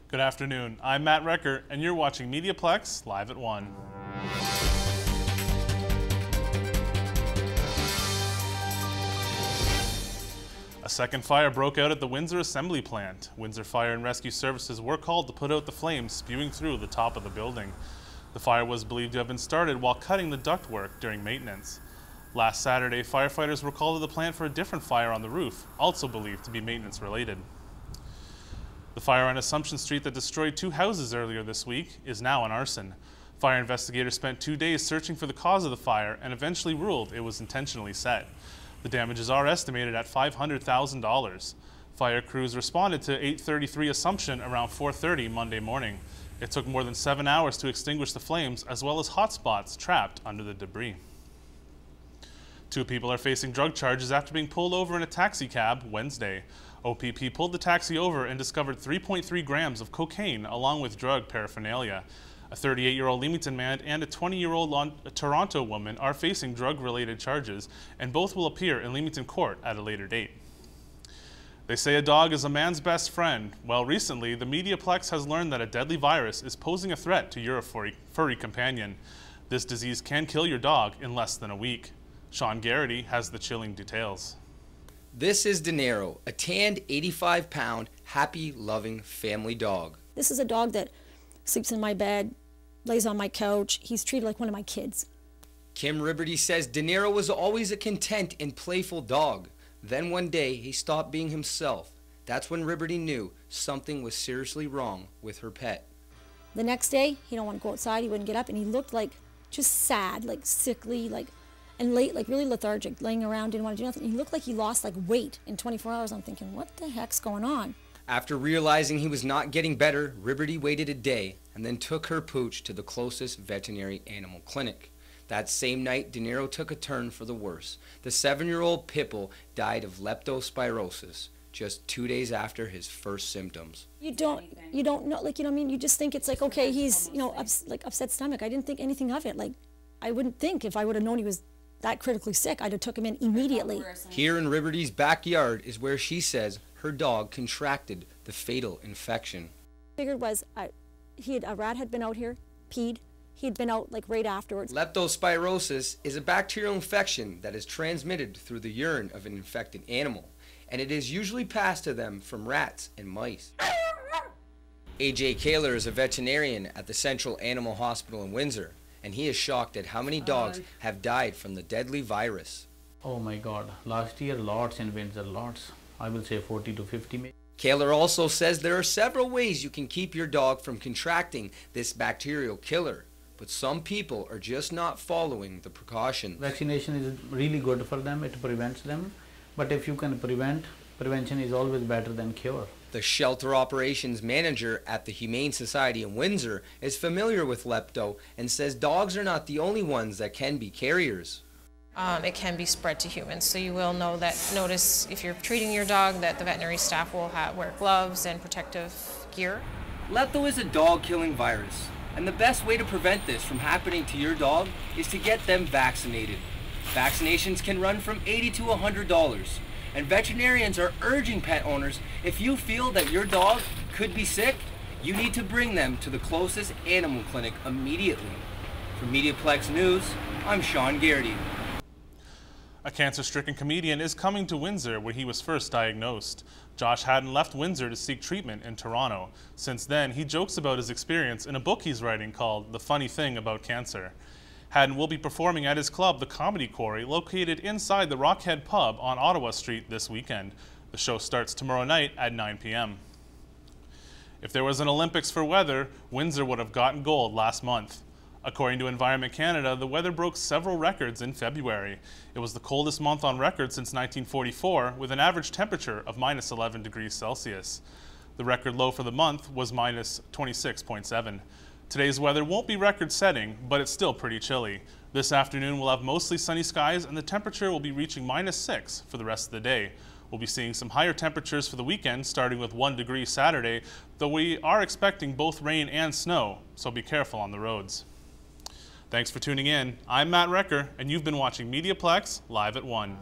Good afternoon. I'm Matt Recker, and you're watching MediaPlex live at 1. A second fire broke out at the Windsor Assembly Plant. Windsor Fire and Rescue Services were called to put out the flames spewing through the top of the building. The fire was believed to have been started while cutting the ductwork during maintenance. Last Saturday, firefighters were called to the plant for a different fire on the roof, also believed to be maintenance related. The fire on Assumption Street that destroyed 2 houses earlier this week is now an arson. Fire investigators spent 2 days searching for the cause of the fire and eventually ruled it was intentionally set. The damages are estimated at $500,000. Fire crews responded to 833 Assumption around 4:30 Monday morning. It took more than 7 hours to extinguish the flames, as well as hot spots trapped under the debris. 2 people are facing drug charges after being pulled over in a taxi cab Wednesday. OPP pulled the taxi over and discovered 3.3 grams of cocaine along with drug paraphernalia. A 38-year-old Leamington man and a 20-year-old Toronto woman are facing drug-related charges, and both will appear in Leamington court at a later date. They say a dog is a man's best friend. Well, recently, the MediaPlex has learned that a deadly virus is posing a threat to your furry companion. This disease can kill your dog in less than a week. Sean Garrity has the chilling details. This is De Niro, a tanned 85-pound, happy, loving family dog. This is a dog that sleeps in my bed, lays on my couch. He's treated like one of my kids. Kim Ribberty says De Niro was always a content and playful dog. Then one day, he stopped being himself. That's when Ribberty knew something was seriously wrong with her pet. The next day, he don't want to go outside, he wouldn't get up, and he looked like just sad, like sickly, and late, like really lethargic, laying around, didn't want to do nothing. He looked like he lost weight in 24 hours. I'm thinking, what the heck's going on? After realizing he was not getting better, Ribberty waited a day and then took her pooch to the closest veterinary animal clinic. That same night, De Niro took a turn for the worse. The 7-year-old pit bull died of leptospirosis just 2 days after his first symptoms. You don't know, what I mean? You just think it's okay, he's, upset stomach. I didn't think anything of it. I wouldn't think if I would have known he was that critically sick, I'd have took him in immediately. Here in Ribberty's backyard is where she says her dog contracted the fatal infection. Figured was, a rat had been out here, peed. He had been out right afterwards. Leptospirosis is a bacterial infection that is transmitted through the urine of an infected animal, and it is usually passed to them from rats and mice. A.J. Kaler is a veterinarian at the Central Animal Hospital in Windsor, and he is shocked at how many dogs have died from the deadly virus. Oh my God, last year lots in Windsor, lots. I will say 40 to 50 maybe. Kaler also says there are several ways you can keep your dog from contracting this bacterial killer, but some people are just not following the precautions. Vaccination is really good for them, it prevents them, but if you can prevent, prevention is always better than cure. The shelter operations manager at the Humane Society in Windsor is familiar with lepto and says dogs are not the only ones that can be carriers. It can be spread to humans, so you will notice if you're treating your dog that the veterinary staff will wear gloves and protective gear. Lepto is a dog-killing virus, and the best way to prevent this from happening to your dog is to get them vaccinated. Vaccinations can run from $80 to $100. And veterinarians are urging pet owners, if you feel that your dog could be sick, you need to bring them to the closest animal clinic immediately. For MediaPlex News, I'm Sean Garrity. A cancer-stricken comedian is coming to Windsor, where he was first diagnosed. Josh Haddon left Windsor to seek treatment in Toronto. Since then, he jokes about his experience in a book he's writing called The Funny Thing About Cancer. Haddon will be performing at his club, the Comedy Quarry, located inside the Rockhead Pub on Ottawa Street this weekend. The show starts tomorrow night at 9 p.m. If there was an Olympics for weather, Windsor would have gotten gold last month. According to Environment Canada, the weather broke several records in February. It was the coldest month on record since 1944, with an average temperature of minus 11 degrees Celsius. The record low for the month was minus 26.7. Today's weather won't be record-setting, but it's still pretty chilly. This afternoon we'll have mostly sunny skies, and the temperature will be reaching minus 6 for the rest of the day. We'll be seeing some higher temperatures for the weekend, starting with 1 degree Saturday, though we are expecting both rain and snow, so be careful on the roads. Thanks for tuning in. I'm Matt Recker, and you've been watching MediaPlex live at 1.